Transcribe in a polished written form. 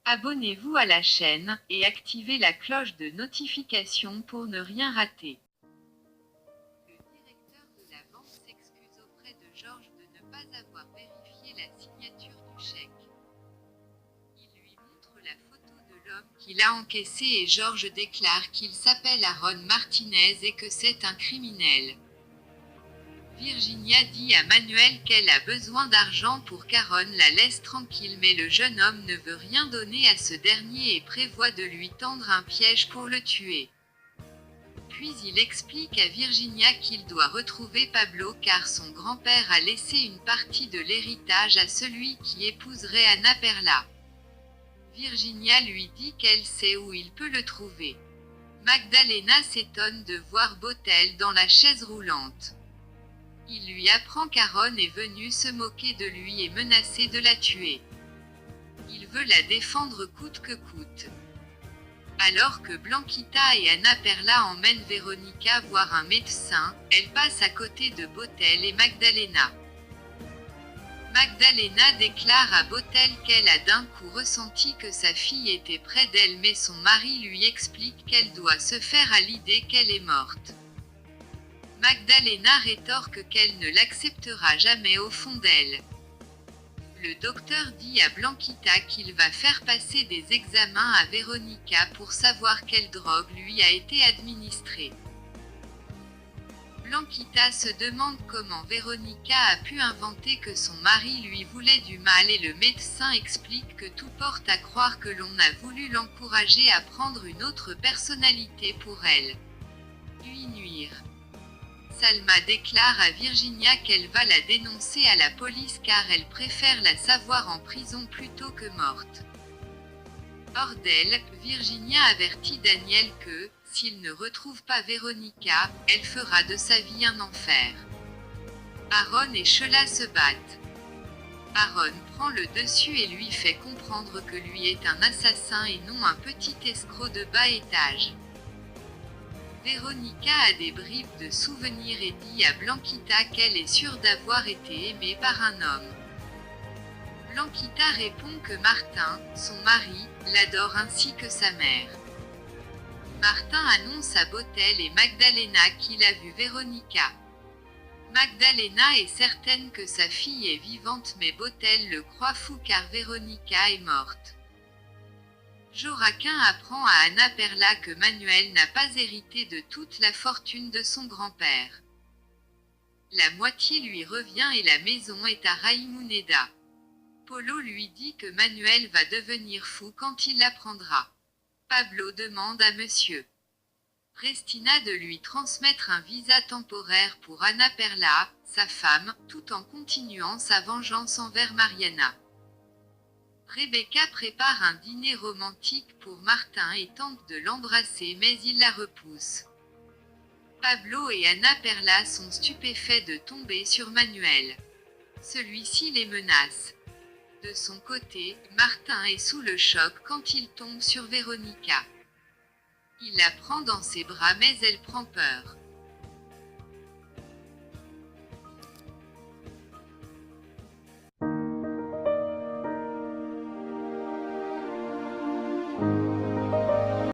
Abonnez-vous à la chaîne et activez la cloche de notification pour ne rien rater. Le directeur de la banque s'excuse auprès de Georges de ne pas avoir vérifié la signature du chèque. Il lui montre la photo de l'homme qu'il a encaissé et Georges déclare qu'il s'appelle Aaron Martinez et que c'est un criminel. Virginia dit à Manuel qu'elle a besoin d'argent pour qu'Aaron la laisse tranquille, mais le jeune homme ne veut rien donner à ce dernier et prévoit de lui tendre un piège pour le tuer. Puis il explique à Virginia qu'il doit retrouver Pablo car son grand-père a laissé une partie de l'héritage à celui qui épouserait Anna Perla. Virginia lui dit qu'elle sait où il peut le trouver. Magdalena s'étonne de voir Botel dans la chaise roulante. Il lui apprend qu'Aaron est venu se moquer de lui et menacer de la tuer. Il veut la défendre coûte que coûte. Alors que Blanquita et Anna Perla emmènent Veronica voir un médecin, elle passe à côté de Botel et Magdalena. Magdalena déclare à Botel qu'elle a d'un coup ressenti que sa fille était près d'elle, mais son mari lui explique qu'elle doit se faire à l'idée qu'elle est morte. Magdalena rétorque qu'elle ne l'acceptera jamais au fond d'elle. Le docteur dit à Blanquita qu'il va faire passer des examens à Veronica pour savoir quelle drogue lui a été administrée. Blanquita se demande comment Veronica a pu inventer que son mari lui voulait du mal et le médecin explique que tout porte à croire que l'on a voulu l'encourager à prendre une autre personnalité pour elle. Lui nuire. Salma déclare à Virginia qu'elle va la dénoncer à la police car elle préfère la savoir en prison plutôt que morte. Hors d'elle, Virginia avertit Daniel que, s'il ne retrouve pas Veronica, elle fera de sa vie un enfer. Aaron et Sheila se battent. Aaron prend le dessus et lui fait comprendre que lui est un assassin et non un petit escroc de bas étage. Veronica a des bribes de souvenirs et dit à Blanquita qu'elle est sûre d'avoir été aimée par un homme. Blanquita répond que Martin, son mari, l'adore ainsi que sa mère. Martin annonce à Botel et Magdalena qu'il a vu Veronica. Magdalena est certaine que sa fille est vivante, mais Botel le croit fou car Veronica est morte. Joraquin apprend à Anna Perla que Manuel n'a pas hérité de toute la fortune de son grand-père. La moitié lui revient et la maison est à Raimuneda. Polo lui dit que Manuel va devenir fou quand il l'apprendra. Pablo demande à Monsieur Restina de lui transmettre un visa temporaire pour Anna Perla, sa femme, tout en continuant sa vengeance envers Mariana. Rebecca prépare un dîner romantique pour Martin et tente de l'embrasser mais il la repousse. Pablo et Anna Perla sont stupéfaits de tomber sur Manuel. Celui-ci les menace. De son côté, Martin est sous le choc quand il tombe sur Veronica. Il la prend dans ses bras mais elle prend peur.